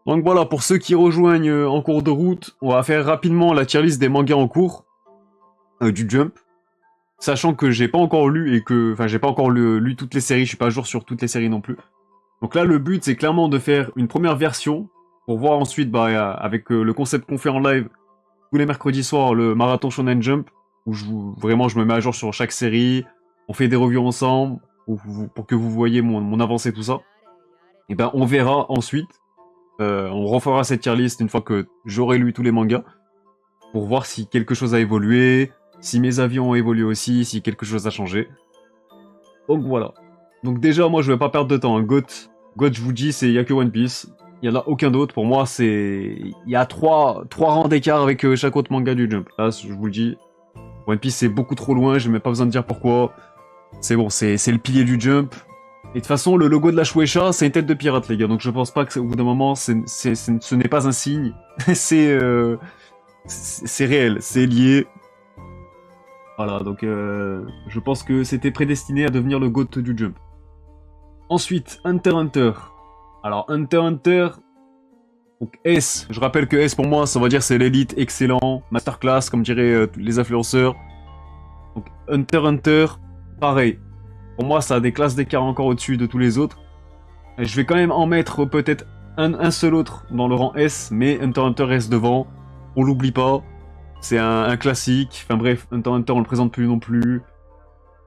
Donc voilà, pour ceux qui rejoignent en cours de route, on va faire rapidement la tier list des mangas en cours du Jump. Sachant que j'ai pas encore lu et que... Enfin, j'ai pas encore lu toutes les séries, je suis pas à jour sur toutes les séries non plus. Donc là, le but, c'est clairement de faire une première version pour voir ensuite, bah, avec le concept qu'on fait en live tous les mercredis soirs, le marathon Shonen Jump, où vraiment je me mets à jour sur chaque série, on fait des reviews ensemble, pour que vous voyez mon avancée, tout ça. Et ben, on verra ensuite, on refera cette tier list une fois que j'aurai lu tous les mangas, pour voir si quelque chose a évolué, si mes avis ont évolué aussi, si quelque chose a changé. Donc voilà. Donc déjà, moi, je vais pas perdre de temps. Hein. GOAT, je vous dis, il y a que One Piece. Il y en a aucun d'autre. Pour moi, il y a trois rangs d'écart avec chaque autre manga du Jump. Là, je vous le dis. One Piece, c'est beaucoup trop loin. J'ai même pas besoin de dire pourquoi. C'est bon, c'est le pilier du Jump. Et de toute façon, le logo de la Shueisha, c'est une tête de pirate, les gars. Donc je pense pas que, au bout d'un moment, ce n'est pas un signe. C'est réel. C'est lié. Voilà, donc je pense que c'était prédestiné à devenir le GOAT du Jump. Ensuite, Hunter x Hunter. Alors, Hunter x Hunter... Donc S, je rappelle que S pour moi, ça va dire c'est l'élite, excellent, masterclass, comme diraient les influenceurs. Donc Hunter x Hunter, pareil. Pour moi, ça a des classes d'écart encore au-dessus de tous les autres. Et je vais quand même en mettre peut-être un seul autre dans le rang S, mais Hunter x Hunter reste devant. On l'oublie pas. C'est un classique. Enfin bref, Hunter x Hunter, on le présente plus non plus.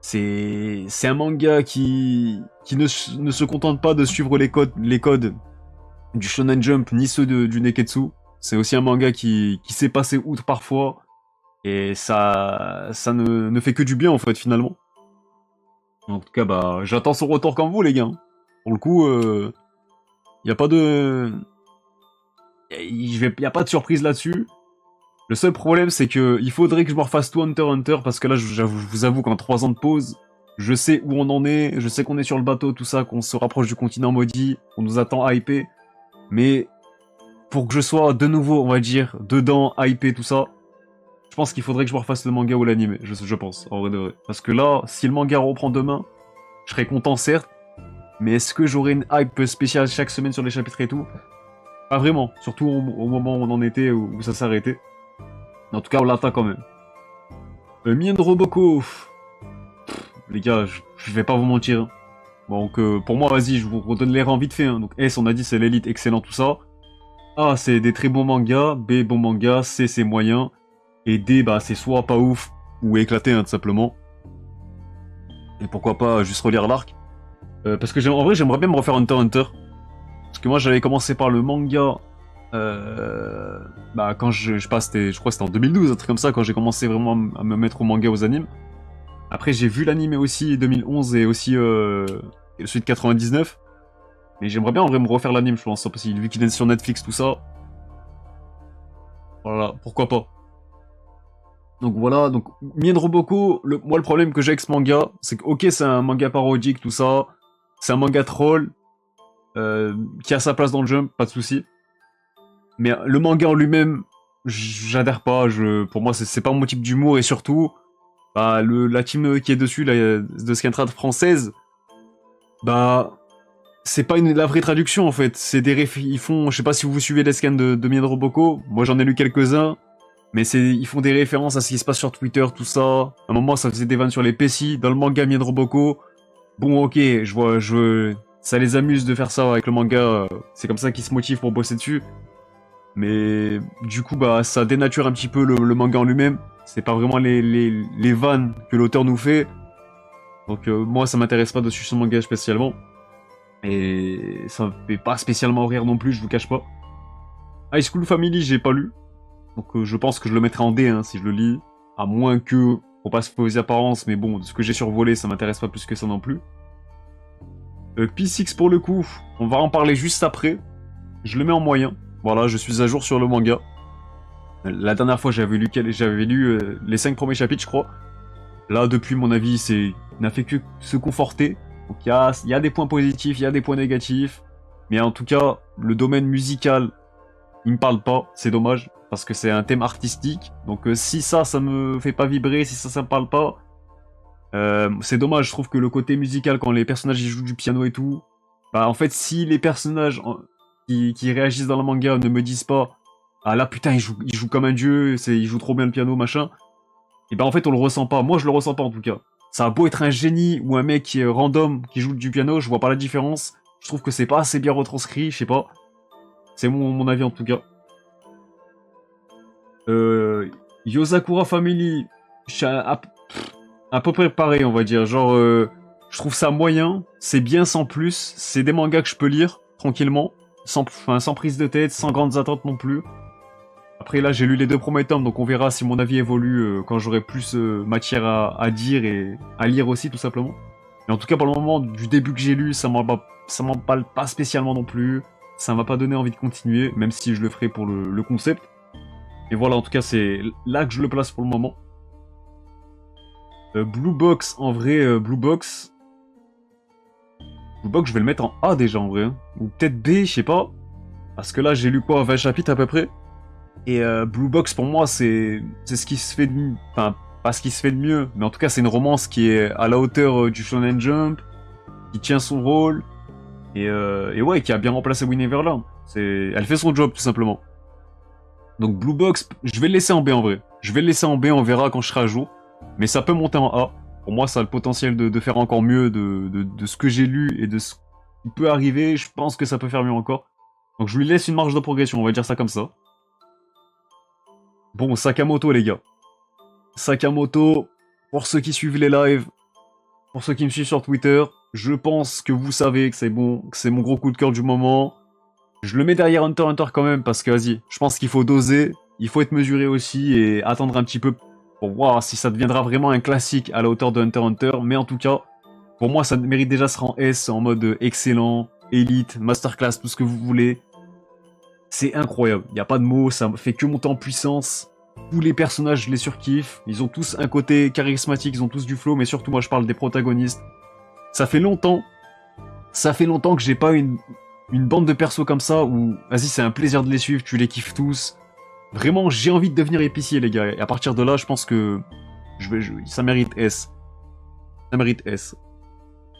C'est un manga qui ne se contente pas de suivre les codes du Shonen Jump ni ceux du Neketsu. C'est aussi un manga qui sait passer outre parfois. Et ça ne fait que du bien en fait finalement. En tout cas, bah, j'attends son retour comme vous les gars. Pour le coup, y a pas de... Y a pas de surprise là-dessus. Le seul problème, c'est que il faudrait que je me refasse tout Hunter x Hunter, parce que là, je vous avoue qu'en 3 ans de pause, je sais où on en est, je sais qu'on est sur le bateau, tout ça, qu'on se rapproche du continent maudit, on nous attend hypé, mais pour que je sois de nouveau, on va dire, dedans, hypé, tout ça, je pense qu'il faudrait que je me refasse le manga ou l'anime, je pense, en vrai de vrai. Parce que là, si le manga reprend demain, je serais content certes, mais est-ce que j'aurai une hype spéciale chaque semaine sur les chapitres et tout? Pas vraiment, surtout au moment où on en était, où ça s'arrêtait. En tout cas, on l'attend quand même. Mien de Roboko. Les gars, je vais pas vous mentir. Hein. Donc, pour moi, vas-y, je vous redonne les rangs vite fait. Hein. Donc, S, on a dit, c'est l'élite, excellent, tout ça. A, c'est des très bons mangas. B, bon manga. C, c'est moyen. Et D, bah, c'est soit pas ouf, ou éclaté, hein, tout simplement. Et pourquoi pas juste relire l'arc. Parce que, en vrai, j'aimerais bien me refaire Hunter x Hunter. Parce que moi, j'avais commencé par le manga... bah quand je crois que c'était en 2012, un truc comme ça, quand j'ai commencé vraiment à me mettre au manga, aux animes. Après j'ai vu l'anime aussi 2011 et aussi celui de 99. Mais j'aimerais bien en vrai me refaire l'anime, je pense, parce que vu qu'il est sur Netflix, tout ça. Voilà, pourquoi pas. Donc voilà, donc Mien Roboko, moi le problème que j'ai avec ce manga, c'est que ok c'est un manga parodique, tout ça, c'est un manga troll, qui a sa place dans le jump, pas de souci. Mais le manga en lui-même, j'adhère pas. Pour moi, c'est pas mon type d'humour. Et surtout, bah, la team qui est dessus, de Scantrad française, bah, c'est pas la vraie traduction en fait. C'est ils font, je sais pas si vous suivez les scans de Mien Roboko. Moi, j'en ai lu quelques-uns. Mais ils font des références à ce qui se passe sur Twitter, tout ça. À un moment, ça faisait des vannes sur les PC. Dans le manga Mien Roboko, bon, ok, ça les amuse de faire ça avec le manga. C'est comme ça qu'ils se motivent pour bosser dessus. Mais du coup, bah, ça dénature un petit peu le manga en lui-même. C'est pas vraiment les vannes que l'auteur nous fait. Donc moi, ça m'intéresse pas de suivre ce manga spécialement. Et ça me fait pas spécialement rire non plus, je vous cache pas. High School Family, j'ai pas lu. Donc je pense que je le mettrai en D hein, si je le lis. À moins que, faut pas se faire aux apparences, mais bon, de ce que j'ai survolé, ça m'intéresse pas plus que ça non plus. P6 pour le coup, on va en parler juste après. Je le mets en moyen. Voilà, je suis à jour sur le manga. La dernière fois, j'avais lu les 5 premiers chapitres, je crois. Là, depuis, mon avis, n'a fait que se conforter. Donc, il y a des points positifs, il y a des points négatifs. Mais en tout cas, le domaine musical, il me parle pas. C'est dommage, parce que c'est un thème artistique. Donc, si ça me fait pas vibrer, si ça me parle pas, c'est dommage. Je trouve que le côté musical, quand les personnages ils jouent du piano et tout, bah, en fait, si les personnages qui réagissent dans le manga ne me disent pas ah là putain il joue comme un dieu, il joue trop bien le piano machin. Et ben en fait on le ressent pas. Moi je le ressens pas en tout cas. Ça a beau être un génie ou un mec qui est random qui joue du piano, je vois pas la différence. Je trouve que c'est pas assez bien retranscrit, je sais pas. C'est mon avis en tout cas. Yosakura Family, je suis à peu près pareil on va dire. Genre je trouve ça moyen, c'est bien sans plus. C'est des mangas que je peux lire tranquillement, sans prise de tête, sans grandes attentes non plus. Après là j'ai lu les 2 premiers tomes donc on verra si mon avis évolue quand j'aurai plus matière à dire et à lire aussi tout simplement. Mais en tout cas pour le moment du début que j'ai lu ça m'emballe pas spécialement non plus. Ça m'a pas donné envie de continuer même si je le ferai pour le concept. Et voilà en tout cas c'est là que je le place pour le moment. Blue Box en vrai Blue Box je vais le mettre en A déjà en vrai hein. Ou peut-être B je sais pas. Parce que là j'ai lu quoi 20 chapitres à peu près. Et Blue Box pour moi c'est ce qui se fait de mieux, enfin pas ce qui se fait de mieux, mais en tout cas c'est une romance qui est à la hauteur du Shonen Jump, qui tient son rôle et ouais qui a bien remplacé Win Neverland. Elle fait son job tout simplement. Donc Blue Box, je vais le laisser en B en vrai. Je vais le laisser en B, on verra quand je serai à jour. Mais ça peut monter en A. Pour moi ça a le potentiel de faire encore mieux de ce que j'ai lu et de ce qui peut arriver. Je pense que ça peut faire mieux encore. Donc je lui laisse une marge de progression, on va dire ça comme ça. Bon, Sakamoto, les gars. Sakamoto, pour ceux qui suivent les lives, pour ceux qui me suivent sur Twitter, je pense que vous savez que c'est bon, que c'est mon gros coup de cœur du moment. Je le mets derrière Hunter x Hunter quand même, parce que, vas-y, je pense qu'il faut doser, il faut être mesuré aussi, et attendre un petit peu pour voir si ça deviendra vraiment un classique à la hauteur de Hunter x Hunter, mais en tout cas, pour moi, ça mérite déjà ce rang S, en mode excellent, élite, masterclass, tout ce que vous voulez. C'est incroyable, il n'y a pas de mots, ça fait que monter en puissance. Tous les personnages, je les surkiffe. Ils ont tous un côté charismatique, ils ont tous du flow, mais surtout moi je parle des protagonistes. Ça fait longtemps que j'ai pas une bande de persos comme ça où, vas-y, c'est un plaisir de les suivre, tu les kiffes tous. Vraiment, j'ai envie de devenir épicier, les gars. Et à partir de là, je pense que ça mérite S. Ça mérite S.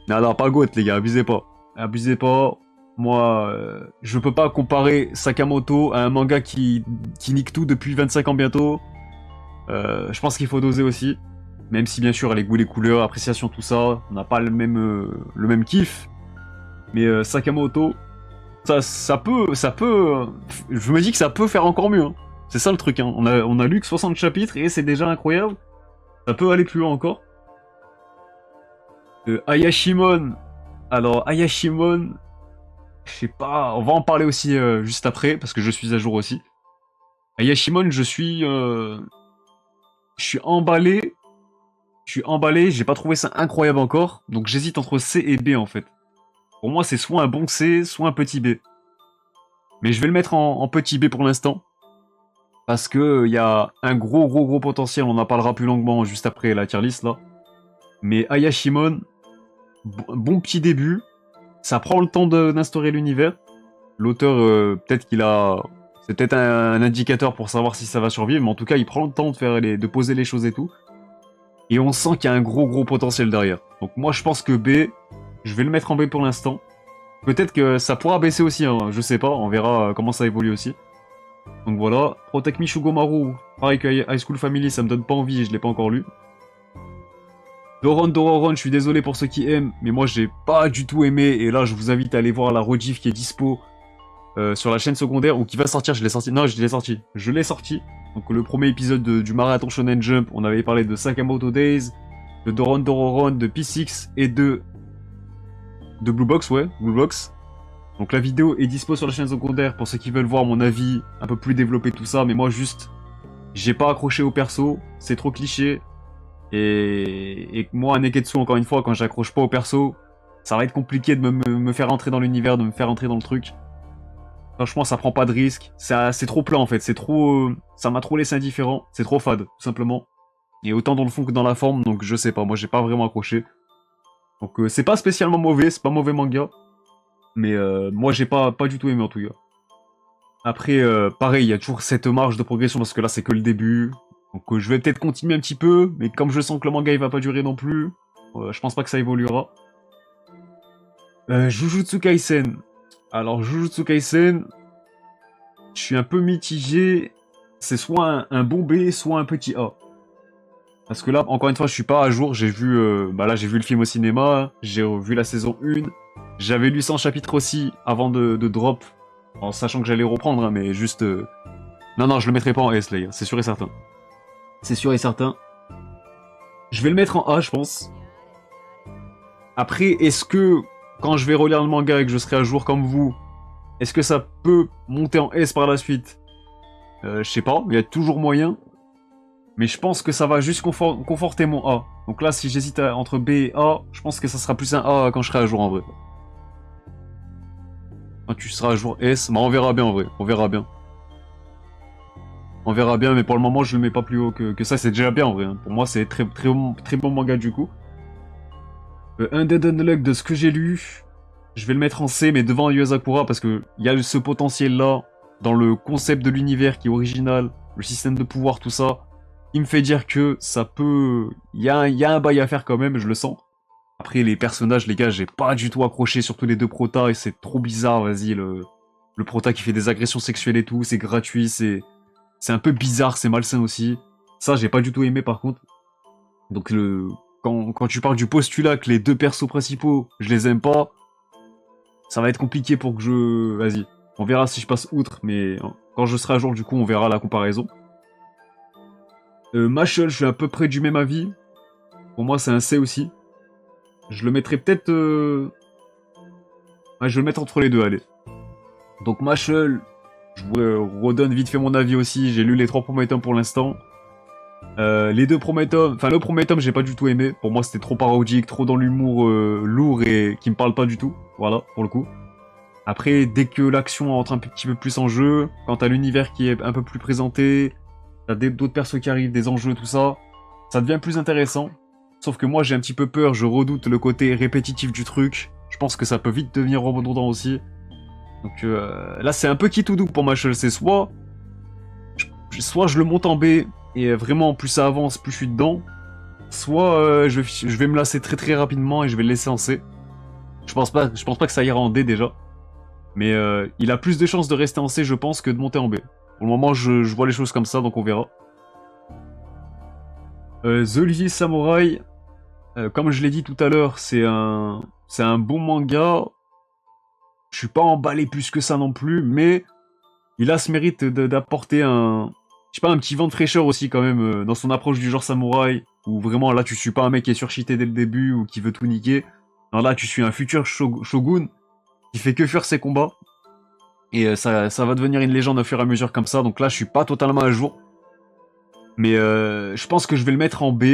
Mais alors, pas GOAT, les gars, abusez pas. Abusez pas. Moi, je peux pas comparer Sakamoto à un manga qui nique tout depuis 25 ans bientôt. Je pense qu'il faut doser aussi. Même si, bien sûr, les goûts, les couleurs, appréciation, tout ça, on n'a pas le même kiff. Mais Sakamoto, ça peut... je me dis que ça peut faire encore mieux. Hein. C'est ça le truc. Hein. On a lu que 60 chapitres et c'est déjà incroyable. Ça peut aller plus loin encore. Ayashimon. Alors, Ayashimon... Je sais pas, on va en parler aussi juste après, parce que je suis à jour aussi. À Yashimon, je suis emballé. Je suis emballé, j'ai pas trouvé ça incroyable encore. Donc j'hésite entre C et B en fait. Pour moi, c'est soit un bon C, soit un petit B. Mais je vais le mettre en petit B pour l'instant. Parce que il y a un gros potentiel, on en parlera plus longuement juste après la tier list là. Mais Ayashimon, bon petit début. Ça prend le temps d'instaurer l'univers. L'auteur, peut-être qu'il a... C'est peut-être un indicateur pour savoir si ça va survivre, mais en tout cas, il prend le temps de poser les choses et tout. Et on sent qu'il y a un gros potentiel derrière. Donc moi, je pense que B, je vais le mettre en B pour l'instant. Peut-être que ça pourra baisser aussi, hein, je sais pas, on verra comment ça évolue aussi. Donc voilà, Protect Me Shugomaru, pareil que High School Family, ça me donne pas envie et je l'ai pas encore lu. Dororon, je suis désolé pour ceux qui aiment, mais moi j'ai pas du tout aimé, et là je vous invite à aller voir la rediff qui est dispo sur la chaîne secondaire, ou qui va sortir, je l'ai sorti, non je l'ai sorti, donc le premier épisode du marathon Shonen Jump, on avait parlé de Sakamoto Days, de Dororon, de P6, et de Blue Box, ouais, Blue Box. Donc la vidéo est dispo sur la chaîne secondaire pour ceux qui veulent voir mon avis un peu plus développé tout ça, mais moi juste, j'ai pas accroché au perso, c'est trop cliché. Et moi, Neketsu, encore une fois, quand j'accroche pas au perso, ça va être compliqué de me faire entrer dans l'univers, de me faire entrer dans le truc. Franchement, ça prend pas de risque. C'est trop plat, en fait. C'est trop... ça m'a trop laissé indifférent. C'est trop fade, tout simplement. Et autant dans le fond que dans la forme, donc je sais pas. Moi, j'ai pas vraiment accroché. Donc c'est pas spécialement mauvais, c'est pas mauvais manga. Mais moi, j'ai pas du tout aimé, en tout cas. Après, pareil, il y a toujours cette marge de progression, parce que là, c'est que le début. Donc je vais peut-être continuer un petit peu, mais comme je sens que le manga il va pas durer non plus, je pense pas que ça évoluera. Jujutsu Kaisen. Alors, Jujutsu Kaisen, je suis un peu mitigé. C'est soit un bon B, soit un petit A. Parce que là, encore une fois, je suis pas à jour. J'ai vu, bah là, j'ai vu le film au cinéma. J'ai vu la saison 1. J'avais lu 100 chapitres aussi avant de drop. En sachant que j'allais reprendre, hein, mais juste... Non, non, je le mettrai pas en S, les gars. C'est sûr et certain. C'est sûr et certain. Je vais le mettre en A, je pense. Après, est-ce que, quand je vais relire le manga et que je serai à jour comme vous, est-ce que ça peut monter en S par la suite? Je sais pas, il y a toujours moyen. Mais je pense que ça va juste conforter mon A. Donc là, si j'hésite entre B et A, je pense que ça sera plus un A quand je serai à jour en vrai. Quand tu seras à jour S, bah on verra bien en vrai, on verra bien. On verra bien, mais pour le moment, je le mets pas plus haut que ça, c'est déjà bien en vrai. Hein. Pour moi, c'est très bon manga du coup. Undead Unluck, de ce que j'ai lu, je vais le mettre en C, mais devant Yu Asakura, parce que il y a ce potentiel-là, dans le concept de l'univers qui est original, le système de pouvoir, tout ça, il me fait dire que ça peut... Il y a un bail à faire quand même, je le sens. Après, les personnages, les gars, j'ai pas du tout accroché, surtout les deux protas, et c'est trop bizarre, vas-y, le prota qui fait des agressions sexuelles et tout, c'est gratuit, c'est un peu bizarre, c'est malsain aussi. Ça, j'ai pas du tout aimé, par contre. Donc, quand tu parles du postulat que les deux persos principaux, je les aime pas, ça va être compliqué pour que je... Vas-y, on verra si je passe outre, mais quand je serai à jour, du coup, on verra la comparaison. Mashal, je suis à peu près du même avis. Pour moi, c'est un C aussi. Je le mettrai peut-être... Ouais, je vais le mettre entre les deux, allez. Donc Mashal, je vous redonne vite fait mon avis aussi. J'ai lu les 3 premiers tomes pour l'instant. Les 2 premiers tomes... Enfin, le premier tome, j'ai pas du tout aimé. Pour moi, c'était trop parodique, trop dans l'humour lourd et qui me parle pas du tout. Voilà, pour le coup. Après, dès que l'action entre un petit peu plus en jeu, quand t'as l'univers qui est un peu plus présenté, t'as d'autres persos qui arrivent, des enjeux, tout ça, ça devient plus intéressant. Sauf que moi, j'ai un petit peu peur, je redoute le côté répétitif du truc. Je pense que ça peut vite devenir redondant aussi. Donc là, c'est un peu qui tout doux pour Mashal. C'est soit je le monte en B, et vraiment, plus ça avance, plus je suis dedans. Soit je vais me lasser très rapidement et je vais le laisser en C. Je pense pas que ça ira en D déjà. Mais il a plus de chances de rester en C, je pense, que de monter en B. Pour le moment, je vois les choses comme ça, donc on verra. The Olivier Samurai, comme je l'ai dit tout à l'heure, c'est un bon manga. Je suis pas emballé plus que ça non plus, mais il a ce mérite d'apporter un petit vent de fraîcheur aussi quand même dans son approche du genre samouraï, où vraiment là tu suis pas un mec qui est surcheaté dès le début ou qui veut tout niquer. Non, là tu suis un futur shogun qui fait que fuir ses combats. Et ça va devenir une légende au fur et à mesure comme ça, donc là je suis pas totalement à jour. Mais je pense que je vais le mettre en B.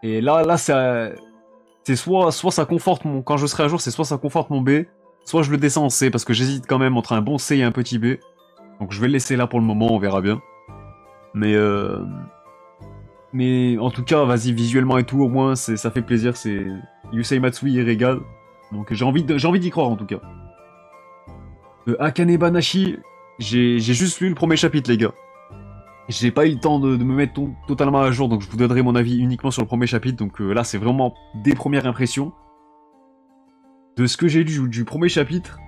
Et là c'est soit ça conforte mon... Quand je serai à jour, c'est soit ça conforte mon B, soit je le descends en C, parce que j'hésite quand même entre un bon C et un petit B. Donc je vais le laisser là pour le moment, on verra bien. Mais en tout cas, vas-y, visuellement et tout, au moins, ça fait plaisir, c'est... Yusei Matsui, il régale. Donc j'ai envie d'y croire, en tout cas. Akane Banashi, j'ai juste lu le premier chapitre, les gars. J'ai pas eu le temps de me mettre totalement à jour, donc je vous donnerai mon avis uniquement sur le premier chapitre. Donc là, c'est vraiment des premières impressions. De ce que j'ai lu du premier chapitre,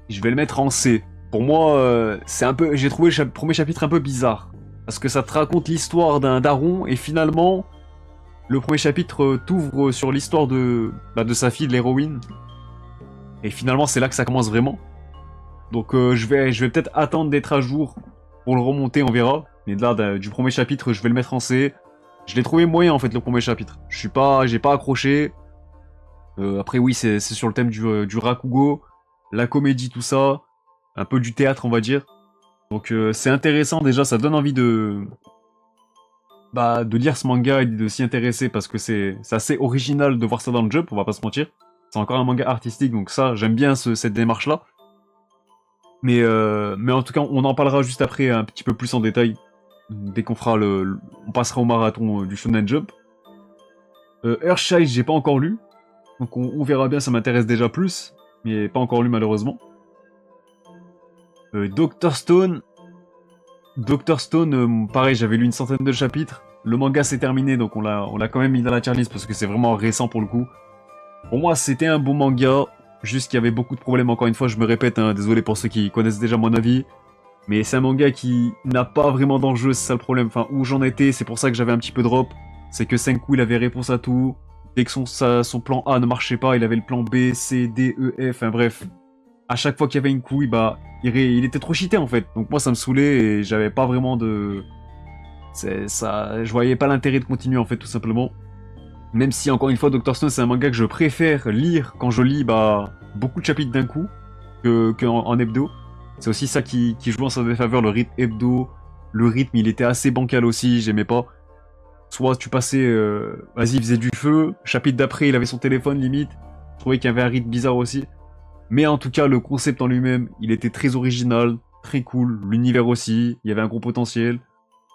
je vais le mettre en C. Pour moi, c'est un peu... J'ai trouvé le premier chapitre un peu bizarre. Parce que ça te raconte l'histoire d'un daron, et finalement, le premier chapitre t'ouvre sur l'histoire de sa fille, de l'héroïne. Et finalement, c'est là que ça commence vraiment. Donc je vais peut-être attendre d'être à jour pour le remonter, on verra. Mais là, du premier chapitre, je vais le mettre en C. Je l'ai trouvé moyen, en fait, le premier chapitre. J'ai pas accroché. Après, oui, c'est sur le thème du rakugo, la comédie, tout ça. Un peu du théâtre, on va dire. Donc c'est intéressant, déjà, ça donne envie de lire ce manga et de s'y intéresser, parce que c'est assez original de voir ça dans le Jump, on va pas se mentir. C'est encore un manga artistique, donc ça, j'aime bien cette démarche-là. Mais en tout cas, on en parlera juste après un petit peu plus en détail, dès qu'on fera on passera au marathon du Shonen Jump. Earthshine, j'ai pas encore lu, donc on verra bien, ça m'intéresse déjà plus, mais pas encore lu malheureusement. Dr Stone, pareil, j'avais lu une centaine de chapitres. Le manga s'est terminé, donc on l'a quand même mis dans la tier list parce que c'est vraiment récent pour le coup. Pour moi, c'était un bon manga. juste qu'il y avait beaucoup de problèmes, encore une fois, je me répète, hein, désolé pour ceux qui connaissent déjà mon avis. Mais c'est un manga qui n'a pas vraiment d'enjeu, c'est ça le problème. Enfin, où j'en étais, c'est pour ça que j'avais un petit peu drop. C'est que Senku, il avait réponse à tout. Dès que son plan A ne marchait pas, il avait le plan B, C, D, E, F, enfin bref. À chaque fois qu'il y avait une couille, bah, il était trop cheaté en fait. Donc moi, ça me saoulait et j'avais pas vraiment de... je voyais pas l'intérêt de continuer en fait, tout simplement. Même si, encore une fois, Dr. Stone, c'est un manga que je préfère lire quand je lis bah, beaucoup de chapitres d'un coup en hebdo. C'est aussi ça qui joue en sa défaveur, le rythme hebdo. Le rythme, il était assez bancal aussi, j'aimais pas. Soit tu passais, vas-y, il faisait du feu, chapitre d'après, il avait son téléphone limite. Je trouvais qu'il y avait un rythme bizarre aussi. Mais en tout cas, le concept en lui-même, il était très original, très cool. L'univers aussi, il y avait un gros potentiel.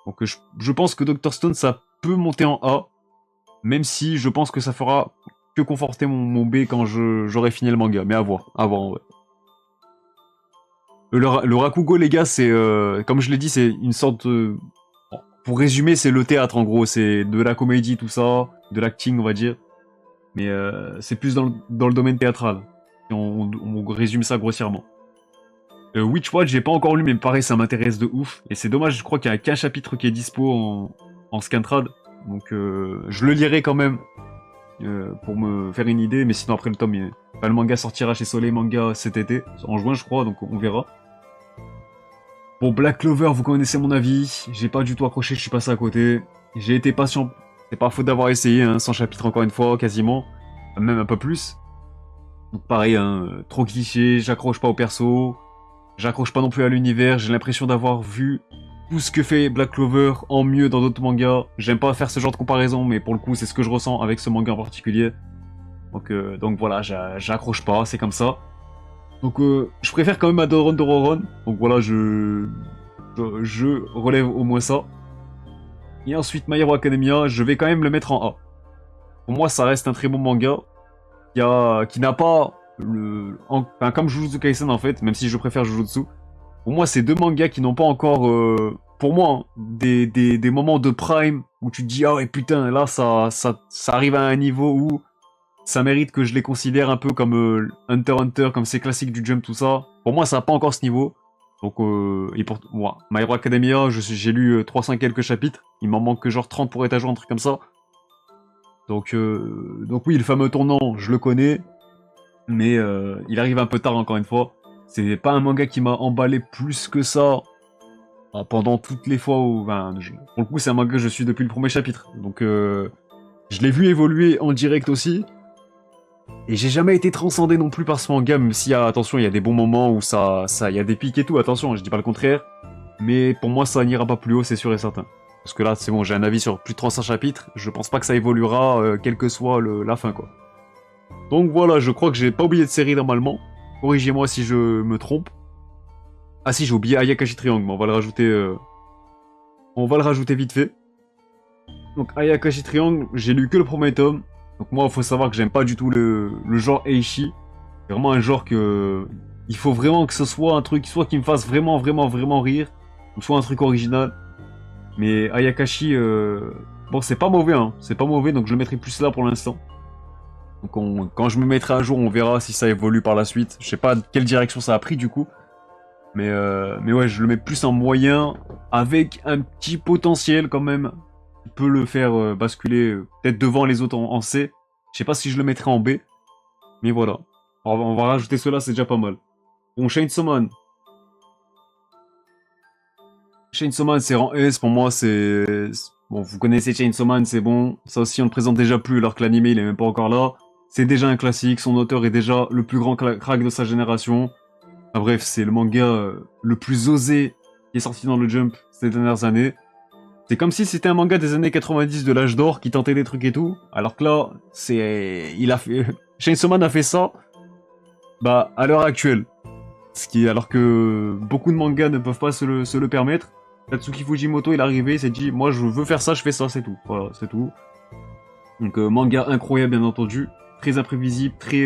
Donc je pense que Dr. Stone, ça peut monter en A. Même si je pense que ça fera que conforter mon B quand j'aurai fini le manga. Mais à voir, en vrai. Le Rakugo, les gars, c'est... comme je l'ai dit, c'est une sorte de... Bon, pour résumer, c'est le théâtre, en gros. C'est de la comédie, tout ça. De l'acting, on va dire. Mais c'est plus dans le domaine théâtral. Et on résume ça grossièrement. Witchwatch, j'ai pas encore lu, mais pareil, ça m'intéresse de ouf. Et c'est dommage, je crois qu'il y a qu'un chapitre qui est dispo en Scantrad. Donc je le lirai quand même. Pour me faire une idée, mais sinon après le manga sortira chez Soleil Manga cet été, en juin je crois, donc on verra. Bon, Black Clover, vous connaissez mon avis, j'ai pas du tout accroché, je suis passé à côté. J'ai été patient, c'est pas faute d'avoir essayé, hein, 100 chapitres encore une fois, quasiment, même un peu plus. Donc pareil, hein, trop cliché, j'accroche pas au perso, j'accroche pas non plus à l'univers, j'ai l'impression d'avoir vu tout ce que fait Black Clover en mieux dans d'autres mangas. J'aime pas faire ce genre de comparaison, mais pour le coup, c'est ce que je ressens avec ce manga en particulier. Donc voilà, j'accroche pas, c'est comme ça. Donc je préfère quand même Adoron Dororon. Donc voilà, je relève au moins ça. Et ensuite, My Hero Academia, je vais quand même le mettre en A. Pour moi, ça reste un très bon manga qui n'a pas enfin, comme Jujutsu Kaisen en fait, même si je préfère Jujutsu. Pour moi, c'est deux mangas qui n'ont pas encore, pour moi, hein, des moments de prime où tu te dis, ah ouais, putain, là, ça arrive à un niveau où ça mérite que je les considère un peu comme Hunter x Hunter, comme ces classiques du Jump, tout ça. Pour moi, ça n'a pas encore ce niveau. Donc, et pour moi, My Hero Academia, j'ai lu 300 et quelques chapitres. Il m'en manque que genre 30 pour être à jour, un truc comme ça. Donc oui, le fameux tournant, je le connais. Mais il arrive un peu tard, encore une fois. C'est pas un manga qui m'a emballé plus que ça pendant toutes les fois où... pour le coup, c'est un manga que je suis depuis le premier chapitre. Donc, je l'ai vu évoluer en direct aussi. Et j'ai jamais été transcendé non plus par ce manga, même si, attention, il y a des bons moments où il y a des pics et tout, attention, je dis pas le contraire. Mais pour moi, ça n'ira pas plus haut, c'est sûr et certain. Parce que là, c'est bon, j'ai un avis sur plus de 300 chapitres, je pense pas que ça évoluera, quelle que soit la fin, quoi. Donc voilà, je crois que j'ai pas oublié de série normalement. Corrigez-moi si je me trompe. Ah si, j'ai oublié Ayakashi Triangle, mais on va le rajouter... On va le rajouter vite fait. Donc Ayakashi Triangle, j'ai lu que le premier tome. Donc moi, il faut savoir que j'aime pas du tout le genre Eishi. C'est vraiment un genre que... Il faut vraiment que ce soit un truc, soit qui me fasse vraiment, vraiment, vraiment rire, ou soit un truc original. Mais Ayakashi, bon, c'est pas mauvais, hein. C'est pas mauvais, donc je le mettrai plus là pour l'instant. Donc quand je me mettrai à jour, on verra si ça évolue par la suite. Je sais pas quelle direction ça a pris du coup. Mais ouais, je le mets plus en moyen, avec un petit potentiel quand même. Qui peut le faire basculer peut-être devant les autres en C. Je sais pas si je le mettrai en B. Mais voilà. On va rajouter cela, c'est déjà pas mal. Bon, Chainsaw Man. Chainsaw Man, c'est rang S. Pour moi, c'est... Bon, vous connaissez Chainsaw Man, c'est bon. Ça aussi, on le présente déjà plus, alors que l'animé, il est même pas encore là. C'est déjà un classique. Son auteur est déjà le plus grand crack de sa génération. Enfin, bref, c'est le manga le plus osé qui est sorti dans le Jump ces dernières années. C'est comme si c'était un manga des années 90 de l'âge d'or qui tentait des trucs et tout. Alors que là, il a fait... Chainsaw Man a fait ça, bah, à l'heure actuelle. Alors que beaucoup de mangas ne peuvent pas se le permettre. Tatsuki Fujimoto, il est arrivé, il s'est dit, moi je veux faire ça, je fais ça, c'est tout. Voilà, c'est tout. Donc manga incroyable, bien entendu. Très imprévisible, très...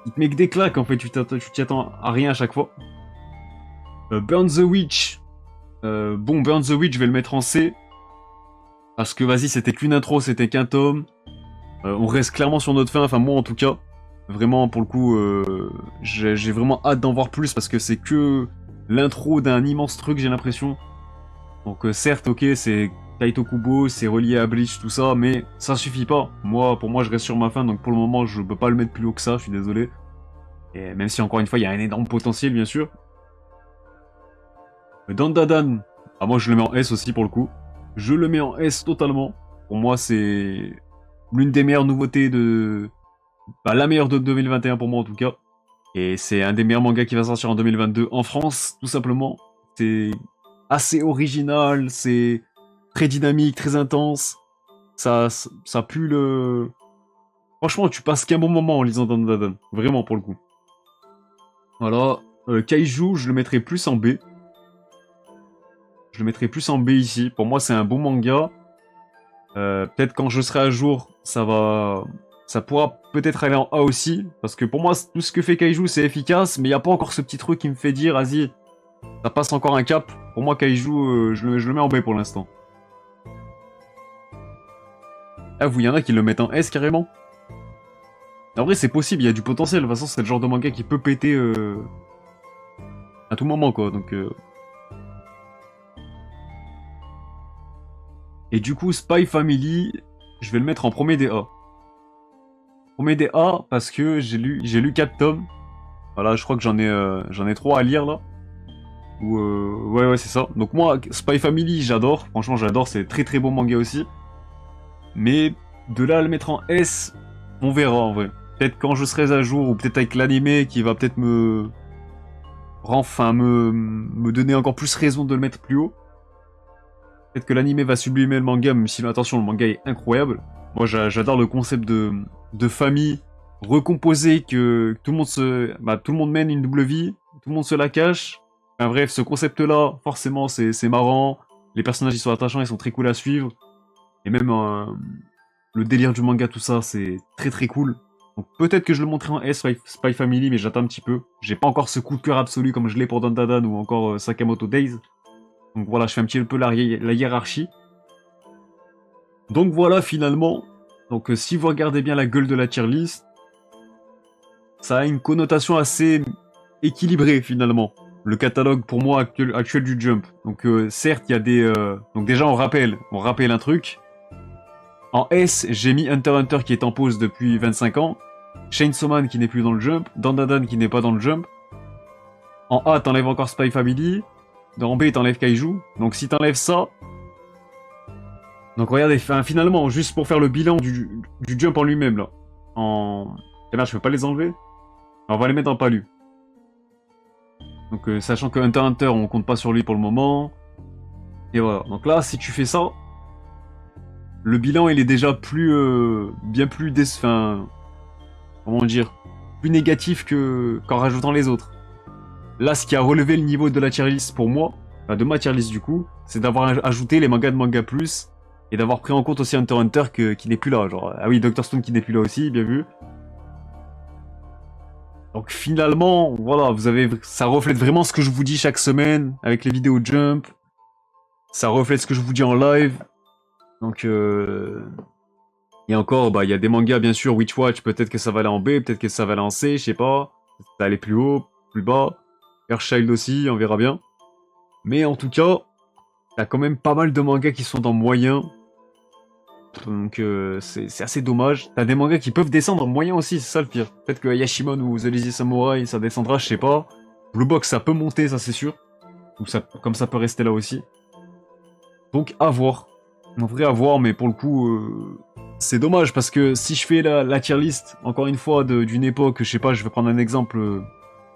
Il te met que des claques, en fait, tu t'y attends à rien à chaque fois. Burn the Witch. Bon, Burn the Witch, je vais le mettre en C. Parce que, vas-y, c'était qu'une intro, c'était qu'un tome. On reste clairement sur notre fin, enfin moi en tout cas. Vraiment, pour le coup, j'ai vraiment hâte d'en voir plus parce que c'est que l'intro d'un immense truc, j'ai l'impression. Donc certes, ok, c'est Kaito Kubo, c'est relié à Bleach, tout ça, mais ça suffit pas. Moi, pour moi, je reste sur ma fin, donc pour le moment, je peux pas le mettre plus haut que ça, je suis désolé. Et même si, encore une fois, il y a un énorme potentiel, bien sûr. Dandadan, ah, moi, je le mets en S aussi, pour le coup. Je le mets en S totalement. Pour moi, c'est l'une des meilleures nouveautés de... Bah, la meilleure de 2021 pour moi, en tout cas. Et c'est un des meilleurs mangas qui va sortir en 2022 en France, tout simplement. C'est assez original, c'est très dynamique, très intense. Ça pue le... Franchement, tu passes qu'un bon moment en lisant Dandadan. Vraiment, pour le coup. Voilà. Kaiju, je le mettrais plus en B. Je le mettrais plus en B ici. Pour moi, c'est un bon manga. Peut-être quand je serai à jour, ça pourra peut-être aller en A aussi. Parce que pour moi, tout ce que fait Kaiju, c'est efficace. Mais il n'y a pas encore ce petit truc qui me fait dire, vas-y, ça passe encore un cap. Pour moi, Kaiju, je le mets en B pour l'instant. Ah, vous, il y en a qui le mettent en S carrément. En vrai, c'est possible, il y a du potentiel. De toute façon, c'est le genre de manga qui peut péter à tout moment, quoi. Donc, Et du coup, Spy Family, je vais le mettre en premier des A. Premier des A parce que j'ai lu 4 tomes. Voilà, je crois que j'en ai 3 à lire là. Ou ouais, c'est ça. Donc moi, Spy Family, j'adore. Franchement, j'adore. C'est très très bon manga aussi. Mais de là à le mettre en S, on verra en vrai. Peut-être quand je serai à jour ou peut-être avec l'animé qui va peut-être me donner encore plus raison de le mettre plus haut. Peut-être que l'animé va sublimer le manga, même si attention, le manga est incroyable. Moi, j'adore le concept de famille recomposée, que tout le monde mène une double vie, tout le monde se la cache. Enfin, bref, ce concept-là, forcément, c'est marrant. Les personnages, ils sont attachants, ils sont très cool à suivre. Et même le délire du manga, tout ça, c'est très très cool. Donc peut-être que je le montrerai en S, Spy Family, mais j'attends un petit peu. J'ai pas encore ce coup de cœur absolu comme je l'ai pour Dandadan ou encore Sakamoto Days. Donc voilà, je fais un petit peu la hiérarchie. Donc voilà, finalement. Donc si vous regardez bien la gueule de la tier list, ça a une connotation assez équilibrée finalement. Le catalogue pour moi actuel du Jump. Donc certes, il y a des... Donc déjà, on rappelle un truc. En S, j'ai mis Hunter x Hunter qui est en pause depuis 25 ans. Chainsaw Man qui n'est plus dans le Jump. Dandadan qui n'est pas dans le Jump. En A, t'enlèves encore Spy Family. En B, t'enlèves Kaiju. Donc si t'enlèves ça... Donc regardez, finalement, juste pour faire le bilan du Jump en lui-même, là. Eh ben, je peux pas les enlever. On va les mettre en palu. Donc sachant que Hunter x Hunter, on compte pas sur lui pour le moment. Et voilà. Donc là, si tu fais ça... Le bilan, il est déjà bien plus comment dire, plus négatif qu'en rajoutant les autres. Là, ce qui a relevé le niveau de la tier list pour moi, enfin de ma tier list du coup, c'est d'avoir ajouté les mangas de Manga Plus et d'avoir pris en compte aussi Hunter x Hunter qui n'est plus là. Genre, ah oui, Dr Stone qui n'est plus là aussi, bien vu. Donc finalement, voilà, ça reflète vraiment ce que je vous dis chaque semaine avec les vidéos Jump. Ça reflète ce que je vous dis en live. Donc, et encore, bah, il y a des mangas, bien sûr, Witch Watch, peut-être que ça va aller en B, peut-être que ça va aller en C, je sais pas. Ça va aller plus haut, plus bas. Earthchild aussi, on verra bien. Mais en tout cas, t'as quand même pas mal de mangas qui sont dans moyen. Donc, c'est assez dommage. T'as des mangas qui peuvent descendre en moyen aussi, c'est ça le pire. Peut-être que Yashimon ou The Lazy Samurai, ça descendra, je sais pas. Blue Box, ça peut monter, ça c'est sûr. Ou comme ça peut rester là aussi. Donc, à voir. En vrai, à voir, mais pour le coup, c'est dommage parce que si je fais la tier list, encore une fois, d'une époque, je sais pas, je vais prendre un exemple.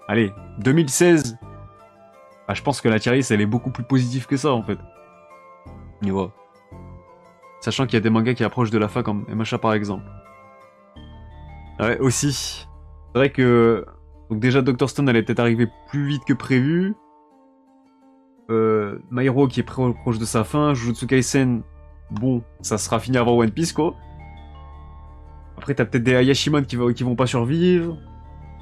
Allez, 2016. Bah, je pense que la tier list, elle est beaucoup plus positive que ça, en fait. Et voilà. Sachant qu'il y a des mangas qui approchent de la fin, comme MHA par exemple. Ouais, aussi. C'est vrai que. Donc, déjà, Dr. Stone, elle est peut-être arrivée plus vite que prévu. My Hero qui est proche de sa fin. Jujutsu Kaisen. Bon, ça sera fini avant One Piece, quoi. Après, t'as peut-être des Ayashimon qui vont pas survivre.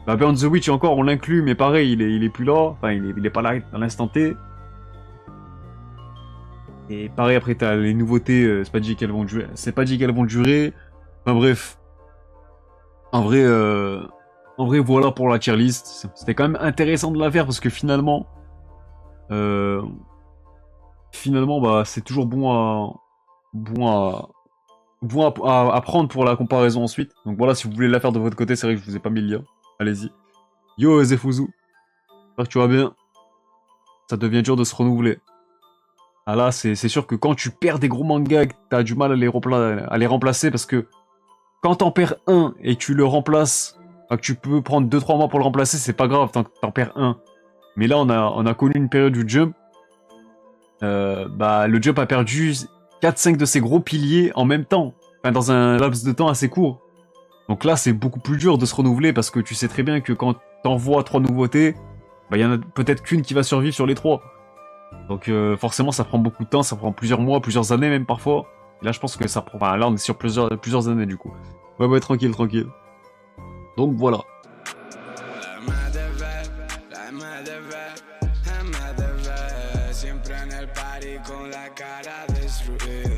Bah, Burn the Witch, encore, on l'inclut, mais pareil, il est plus là. Enfin, il est pas là à l'instant T. Et pareil, après, t'as les nouveautés, c'est pas dit qu'elles vont durer. Enfin, bref. En vrai, En vrai, voilà pour la tier list. C'était quand même intéressant de la faire parce que finalement, euh, bah, c'est toujours bon à, à prendre pour la comparaison ensuite. Donc voilà, si vous voulez la faire de votre côté, c'est vrai que je vous ai pas mis le lien. Allez-y. Yo, Zefuzu. J'espère que tu vas bien. Ça devient dur de se renouveler. Ah là, c'est sûr que quand tu perds des gros mangas, t'as du mal à les remplacer parce que quand t'en perds un et que tu le remplaces, enfin, que tu peux prendre 2-3 mois pour le remplacer, c'est pas grave, t'en perds un. Mais là, on a connu une période du Jump. Bah, le Jump a perdu 4-5 de ses gros piliers en même temps. Enfin, dans un laps de temps assez court. Donc là, c'est beaucoup plus dur de se renouveler parce que tu sais très bien que quand t'envoies 3 nouveautés, bah, il y en a peut-être qu'une qui va survivre sur les 3. Donc forcément, ça prend beaucoup de temps, ça prend plusieurs mois, plusieurs années même parfois. Et là, je pense que ça prend... Enfin, là, on est sur plusieurs années du coup. Ouais, ouais, tranquille, tranquille. Donc voilà. Siempre en el party con la cara destruida.